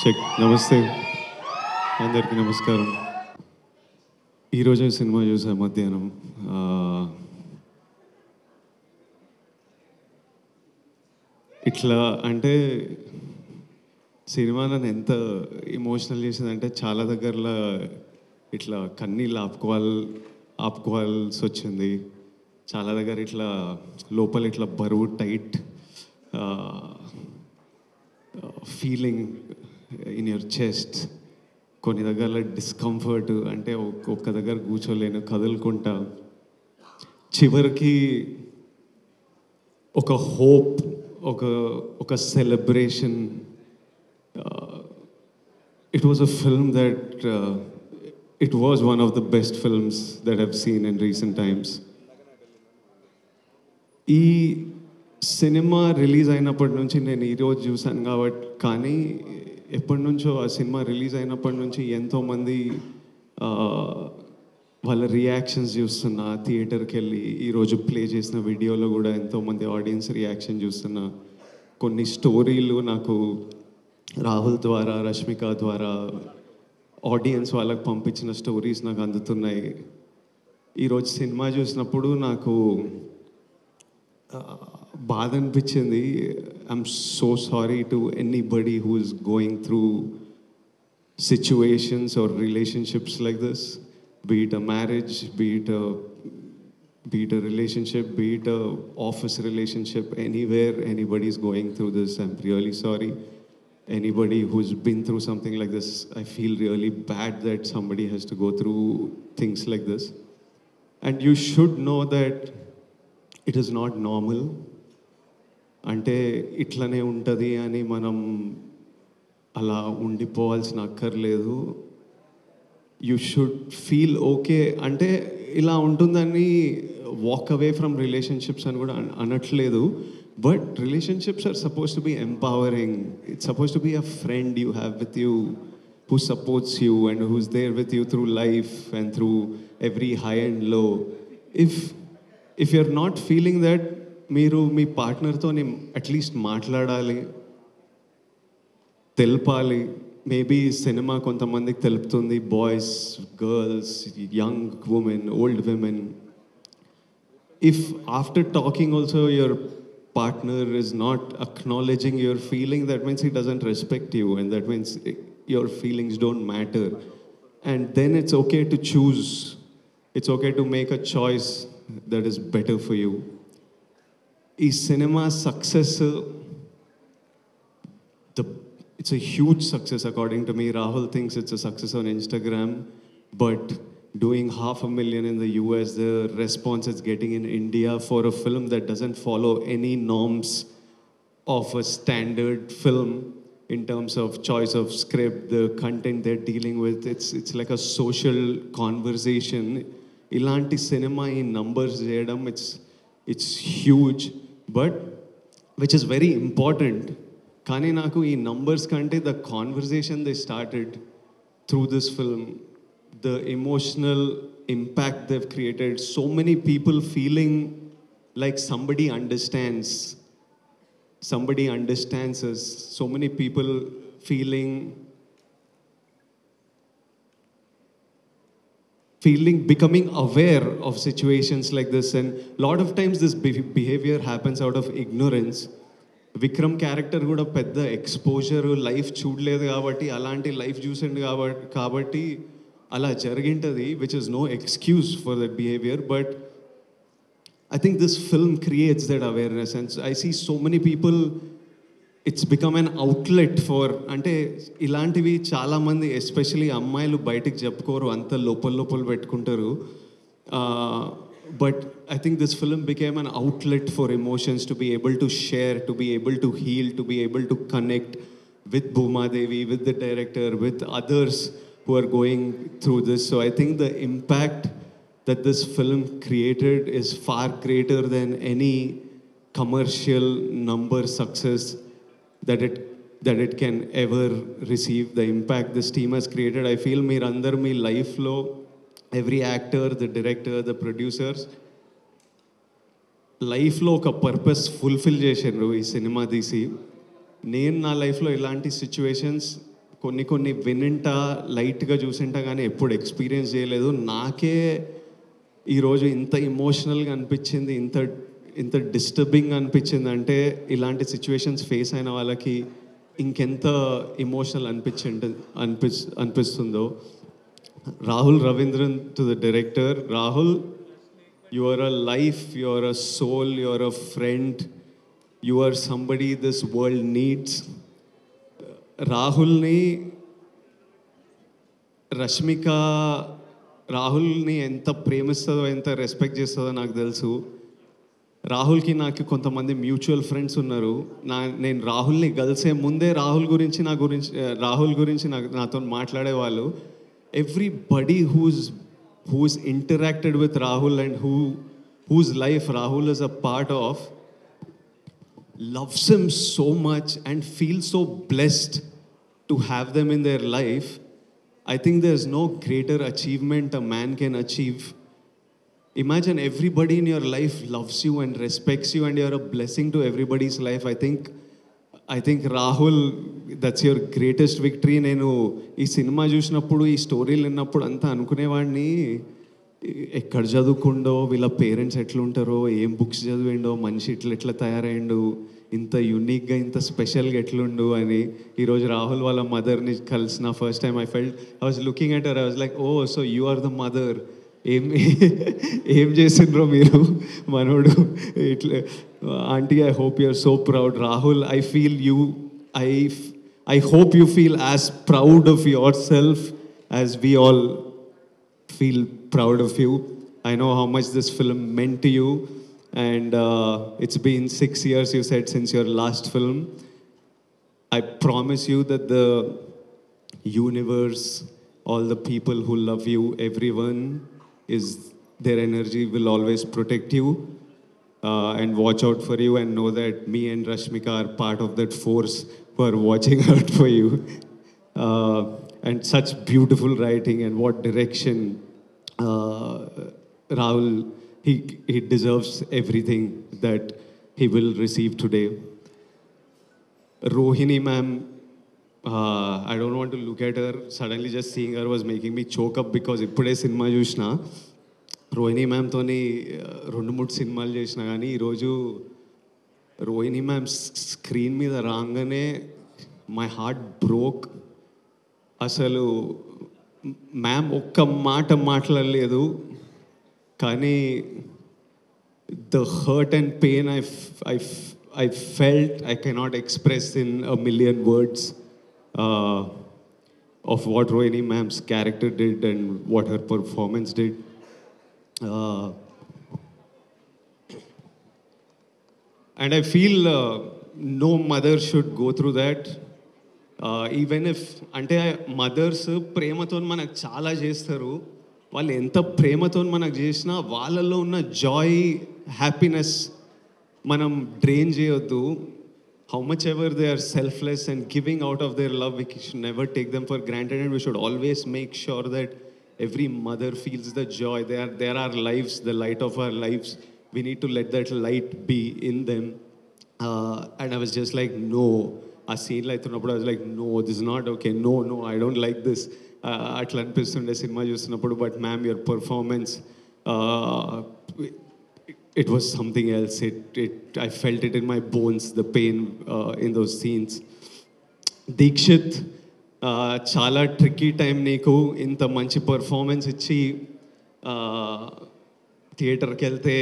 Check. నమస్తే, అందరికీ నమస్కారం. ఈరోజే సినిమా చూసా మధ్యాహ్నం. ఇట్లా అంటే సినిమా నన్ను ఎంత ఎమోషనల్ చేసిందంటే చాలా దగ్గరలో ఇట్లా కన్నీళ్ళు ఆపుకోవాల్సి వచ్చింది. చాలా దగ్గర ఇట్లా లోపల ఇట్లా బరువు tight feeling in your chest. కొన్ని దగ్గర డిస్కంఫర్ట్, అంటే ఒక్క దగ్గర కూర్చోలేను, కదులుకుంటా. చివరికి ఒక హోప్, ఒక ఒక celebration. It was a film that it was one of the best films that have seen in recent times. ఈ సినిమా రిలీజ్ అయినప్పటి నుంచి నేను ఈరోజు చూశాను కాబట్టి, కానీ ఎప్పటి నుంచో ఆ సినిమా రిలీజ్ అయినప్పటి నుంచి ఎంతోమంది వాళ్ళ రియాక్షన్స్ చూస్తున్నా. థియేటర్కి వెళ్ళి ఈరోజు ప్లే చేసిన వీడియోలో కూడా ఎంతోమంది ఆడియన్స్ రియాక్షన్ చూస్తున్నా. కొన్ని స్టోరీలు నాకు రాహుల్ ద్వారా, రష్మిక ద్వారా, ఆడియన్స్ వాళ్ళకి పంపించిన స్టోరీస్ నాకు అందుతున్నాయి. ఈరోజు సినిమా చూసినప్పుడు నాకు బాధ అనిపించింది. I'm so sorry to anybody who is going through situations or relationships like this, be it a marriage, be it a relationship, be it a office relationship, anywhere anybody is going through this, I'm really sorry. Anybody who's been through something like this, I feel really bad that somebody has to go through things like this. And you should know that it is not normal. అంటే ఇట్లనే ఉంటుంది అని మనం అలా ఉండిపోవాల్సిన అక్కర్లేదు. You should feel okay. అంటే ఇలా ఉంటుందని వాక్ అవే ఫ్రమ్ రిలేషన్షిప్స్ అని కూడా అనట్లేదు. But relationships are suppose to be empowering. It's suppose to be a friend you have with you, who supports you and who's there with you through life and through every high and low. If you're not feeling that, మీరు మీ పార్ట్నర్తో at least మాట్లాడాలి, తెలపాలి. Maybe cinema కొంతమందికి తెలుపుతుంది, boys, girls, young women, old women. If after talking also your partner is not acknowledging your feeling, that means he doesn't respect you, and that means your feelings don't matter. And then it's okay to choose. It's okay to make a choice that is better for you. ఈ cinema success, it's a huge success according to me. Rahul thinks it's a success on Instagram, but doing 500,000 in the US, the response it's getting in India for a film that doesn't follow any norms of a standard film in terms of choice of script, the content they're dealing with. It's like a social conversation. Ilanti cinema in numbers cheyadam, it's huge, but which is very important. కానీ నాకు ఈ numbers కంటే the conversation they started through this film, the emotional impact they've created, so many people feeling like somebody understands us, so many people feeling becoming aware of situations like this. And lot of times this behavior happens out of ignorance. Vikram character కూడా పెద్ద exposure life చూడలేదు కాబట్టి, అలాంటి life చూసిండు కాబట్టి అలా జరిగింటుంది, which is no excuse for that behaviour. But I think this film creates that awareness. And I see so many people, it's become an outlet for, అంటే ఇలాంటివి చాలామంది ఎస్పెషలీ అమ్మాయిలు బయటికి చెప్పుకోరు, అంత లోపల పెట్టుకుంటారు. But I think this film became an outlet for emotions, to be able to share, to be able to heal, to be able to connect with Bhuma Devi, with the director, with others who are going through this. So I think the impact that this film created is far greater than any commercial number success that it can ever receive. The impact this team has created, I feel meerandaru me life lo, every actor, the director, the producers, లైఫ్లో ఒక purpose fulfil చేశారు ఈ cinema తీసి. నేను నా లైఫ్లో ఇలాంటి situations కొన్ని కొన్ని వినింటా లైట్గా చూసింటా కానీ ఎప్పుడు ఎక్స్పీరియన్స్ చేయలేదు. నాకే ఈరోజు ఇంత ఇమోషనల్గా అనిపించింది, ఇంత ఇంత డిస్టర్బింగ్ అనిపించింది అంటే ఇలాంటి సిచ్యువేషన్స్ ఫేస్ అయిన వాళ్ళకి ఇంకెంత ఇమోషనల్ అనిపిస్తుందో. Rahul Ravindran to the director. Rahul, you are a life, you are a soul, you are a friend, you are somebody this world needs. రాహుల్ని రష్మిక రాహుల్ని ఎంత ప్రేమిస్తుందో, ఎంత రెస్పెక్ట్ చేస్తుందో నాకు తెలుసు. రాహుల్కి నాకు కొంతమంది మ్యూచువల్ ఫ్రెండ్స్ ఉన్నారు. నేను రాహుల్ని కలిసే ముందే రాహుల్ గురించి నాతో మాట్లాడేవాళ్ళు. Everybody who's interacted with Rahul and whose life Rahul is a part of loves him so much and feels so blessed to have them in their life. I think there's no greater achievement a man can achieve. Imagine everybody in your life loves you and respects you and you're a blessing to everybody's life. I think Rahul, that's your greatest victory. నేను ఈ cinema చూసినప్పుడు, ఈ స్టోరీలు విన్నప్పుడు అంతా అనుకునేవాడిని, ఎక్కడ చదువుకుండో, వీళ్ళ పేరెంట్స్ ఎట్లుంటారో, ఏం బుక్స్ చదివిండో, మనిషి ఎట్లా తయారైండు, ఇంత యూనిక్గా ఇంత స్పెషల్గా ఎట్లుండు అని. ఈరోజు రాహుల్ వాళ్ళ మదర్ని కలిసిన first time I was looking at her. I was like, oh so you are the mother. ఏం చేసిండ్రో మీరు మనోడు ఇట్లా. Aunty, I hope you are so proud. Rahul, I feel you, I hope you feel as proud of yourself as we all feel proud of you. I know how much this film meant to you, and it's been 6 years, you said, since your last film. I promise you that the universe, all the people who love you, everyone their energy will always protect you and watch out for you, and know that me and Rashmika are part of that force who are watching out for you. And such beautiful writing, and what direction. Rahul, he deserves everything that he will receive today. Rohini ma'am, I don't want to look at her. Suddenly just seeing her was making me choke up, because ఇప్పుడే cinema చూసిన. రోహిణి మ్యామ్తోని 2-3 సినిమాలు చేసిన, కానీ ఈరోజు Rohini ma'am screen మీద రాగానే my heart broke. అసలు ma'am ఒక్క మాట మాట్లాడలేదు, కానీ the hurt and pain I felt I cannot express in a million words of what Rohini ma'am's character did and what her performance did. And I feel no mother should go through that. Even if, అంటే mothers ప్రేమతో మనకు చాలా చేస్తారు. వాళ్ళు ఎంత ప్రేమతో మనకు చేసినా వాళ్ళల్లో ఉన్న జాయ్, హ్యాపీనెస్ మనం డ్రైన్ చేయొద్దు. How much ever they are selfless and giving out of their love, we should never take them for granted, and we should always make sure that every mother feels the joy. They are our lives, the light of our lives. We need to let that light be in them. And I was just like, no. ఆ సీన్లో అవుతున్నప్పుడు I was like, no, this is not okay. No, I don't like this. అట్లా అనిపిస్తుండే cinema చూస్తున్నప్పుడు. But ma'am, your performance, it was something else. I felt it in my bones, the pain in those scenes. Dikshit, చాలా tricky time నీకు. ఇంత మంచి performance ఇచ్చి థియేటర్కి వెళ్తే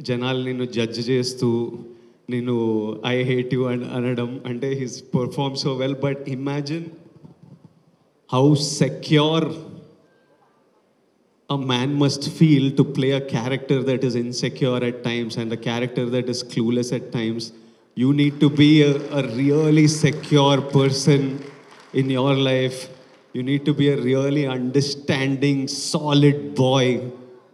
జనాలు నిన్ను జడ్జ్ చేస్తూ నేను ఐ హేట్ యూ అనడం, అంటే his perform so well. But imagine how secure a man must feel to play a character that is insecure at times and a character that is clueless at times. You need to be a really secure person in your life. You need to be a really understanding, solid boy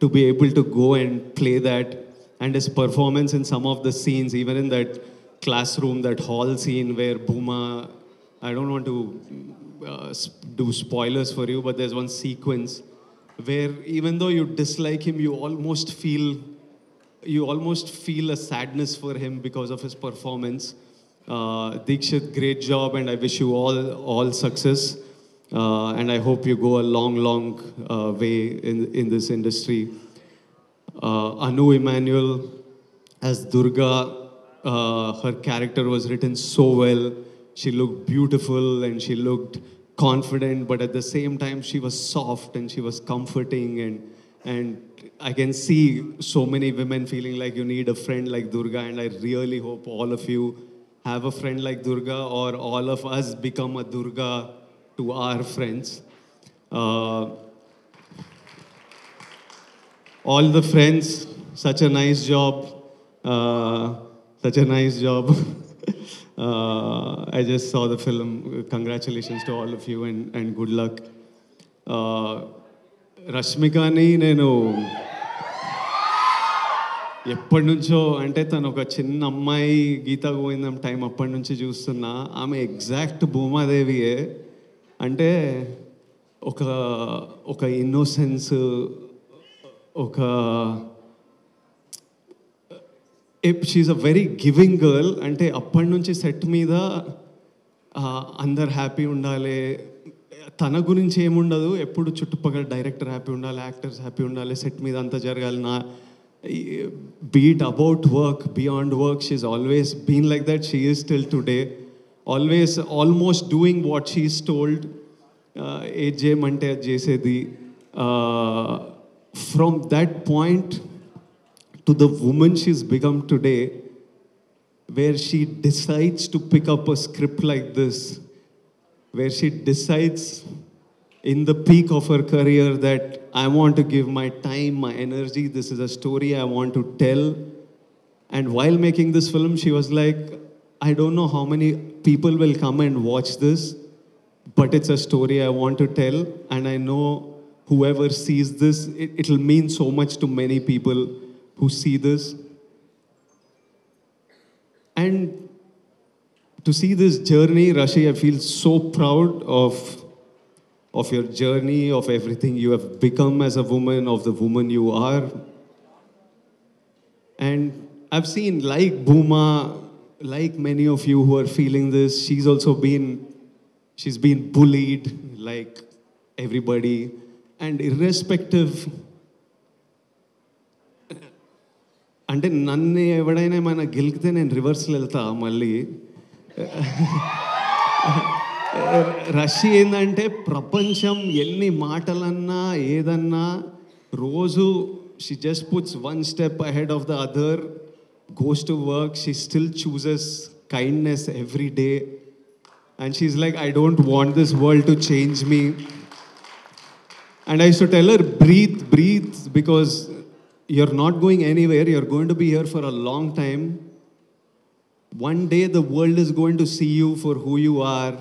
to be able to go and play that. And his performance in some of the scenes, even in that classroom, that hall scene where Bhuma, I don't want to do spoilers for you, but there's one sequence where even though you dislike him, you almost feel a sadness for him because of his performance. Dikshit, great job, and I wish you all success. And I hope you go a long way in this industry. Anu Emmanuel as Durga, her character was written so well. She looked beautiful and she looked confident, but at the same time, she was soft and she was comforting. And I can see so many women feeling like you need a friend like Durga. And I really hope all of you have a friend like Durga, or all of us become a Durga to our friends. Uh, all the friends, such a nice job. Uh, Such a nice job. I just saw the film. Congratulations to all of you and good luck. రష్మికని నేను ఎప్పటి నుంచో, అంటే తను ఒక చిన్న అమ్మాయి, గీతా గోవిందం time అప్పటి నుంచి చూస్తున్నా. ఆమె ఎగ్జాక్ట్ భూమాదేవియే. అంటే ఒక ఒక ఇన్నోసెన్స్, ఒక she's a very giving girl. అంటే అప్పటి నుంచి సెట్ మీద అందరు హ్యాపీ ఉండాలి, తన గురించి ఏముండదు, ఎప్పుడు చుట్టుపక్కల డైరెక్టర్ హ్యాపీ ఉండాలి, యాక్టర్స్ హ్యాపీ ఉండాలి, సెట్ మీద అంతా జరగాలి. Be it about work, beyond work, she's always been like that. She is still today always almost doing what she is told. ఏది చేయమంటే అది చేసేది. From that point to the woman she's become today, where she decides to pick up a script like this, where she decides in the peak of her career that I want to give my time, my energy, this is a story I want to tell. And while making this film, she was like, I don't know how many people will come and watch this, but it's a story I want to tell, and I know whoever sees this, it'll mean so much to many people who see this. And to see this journey, Rashi, I feel so proud of your journey, of everything you have become as a woman, of the woman you are. And I've seen, like Bhuma, like many of you who are feeling this, she's been bullied like everybody. And irrespective, అంటే నన్ను ఎవడైనా ఏమైనా గెలికితే నేను రివర్స్లో వెళ్తా మళ్ళీ. రష్మి ఏంటంటే ప్రపంచం ఎన్ని మాటలన్నా ఏదన్నా రోజు she just puts one step ahead of the other, goes to work, she still chooses kindness every day, and she's like, I don't want this world to change me. And I used to tell her, breathe, because you're not going anywhere. You're going to be here for a long time. One day the world is going to see you for who you are.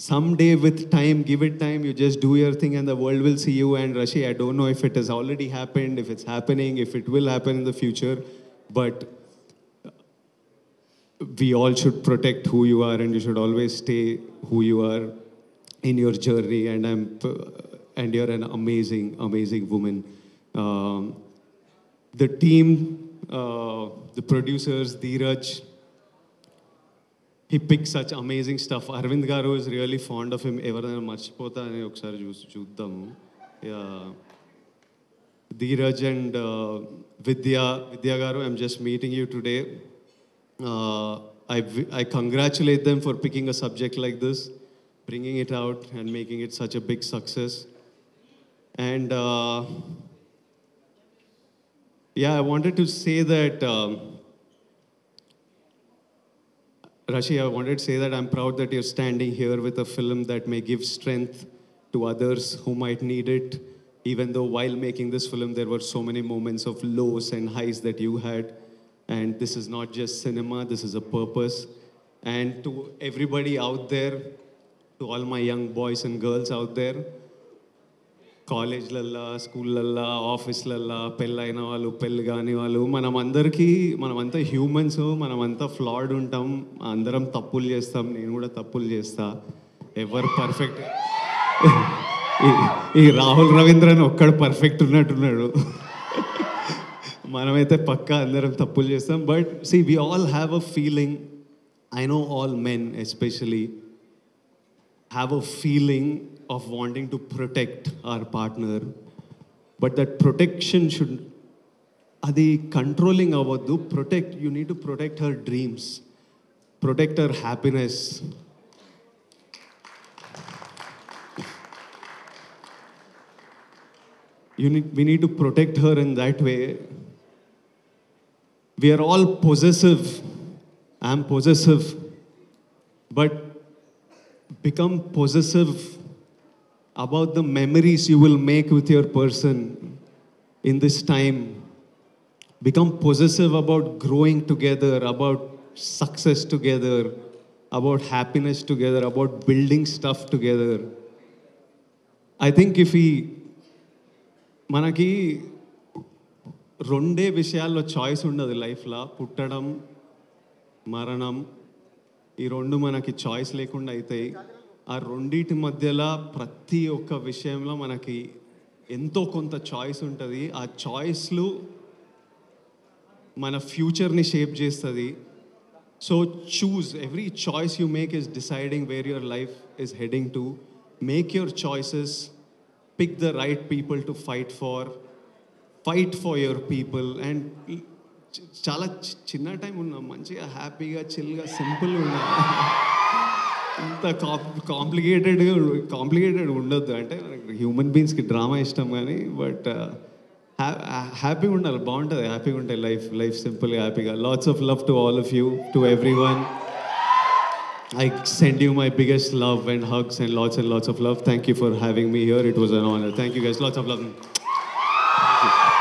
Someday, with time, give it time, you just do your thing and the world will see you. And Rashi, I don't know if it has already happened, if it's happening, if it will happen in the future, but we all should protect who you are, and you should always stay who you are in your journey. And you're an amazing woman. The team, the producers, Dheeraj, he picked such amazing stuff. Arvind Garu is really fond of him. Everana marchipota ani okkari chudamu. Dheeraj and Vidya Garu, I'm just meeting you today. I congratulate them for picking a subject like this, bringing it out and making it such a big success. And I wanted to say that, Rashi, I wanted to say that I'm proud that you're standing here with a film that may give strength to others who might need it, even though while making this film, there were so many moments of lows and highs that you had. And this is not just cinema, this is a purpose. And to everybody out there, to all my young boys and girls out there, కాలేజ్లల్లా, స్కూళ్ళల్లా, ఆఫీస్లల్లా, పెళ్ళైన వాళ్ళు, పెళ్ళి కాని వాళ్ళు, మనమంతా humans, మనమంతా ఫ్లాడ్ ఉంటాం, అందరం తప్పులు చేస్తాం, నేను కూడా తప్పులు చేస్తా. ఎవరు పర్ఫెక్ట్? ఈ రాహుల్ రవీంద్రన్ ఒక్కడు పర్ఫెక్ట్ ఉన్నట్టున్నాడు. మనమైతే పక్కా అందరం తప్పులు చేస్తాం. But we all have a feeling I know all men, especially, have a feeling of wanting to protect our partner, but that protection should, adi controlling avaddu. Protect, you need to protect her dreams, protect her happiness. We need to protect her in that way. We are all possessive. I'm possessive. But become possessive about the memories you will make with your person in this time. Become possessive about growing together, about success together, about happiness together, about building stuff together. I think if we మనకి రెండే విషయాల్లో choice ఉండదు లైఫ్లో, పుట్టడం, మరణం. ఈ రెండు మనకి చాయిస్ లేకుండా అవుతాయి. ఆ రెండింటి మధ్యలో ప్రతి ఒక్క విషయంలో మనకి ఎంతో కొంత చాయిస్ ఉంటుంది. ఆ చాయిస్లు మన ఫ్యూచర్ని షేప్ చేస్తుంది. So choose, every choice you make is deciding where your life is heading to. Make your choices, pick the right people to fight for your people. And చాలా చిన్న టైం ఉన్నాం, మంచిగా హ్యాపీగా చిల్గా సింపుల్గా ఉన్నాం. ఇంత కాంప్లికేటెడ్ ఉండొద్దు. అంటే హ్యూమన్ బీయింగ్స్కి డ్రామా ఇష్టం కానీ, బట్ హ్యాపీగా ఉండాలి, బాగుంటుంది, హ్యాపీగా ఉంటుంది లైఫ్ సింపుల్గా హ్యాపీగా. Lots of love to all of you, to every one. I send you my biggest love and hugs and lots of love. Thank you for having me here. It was an honor. Thank you guys. Lots of love. Thank you.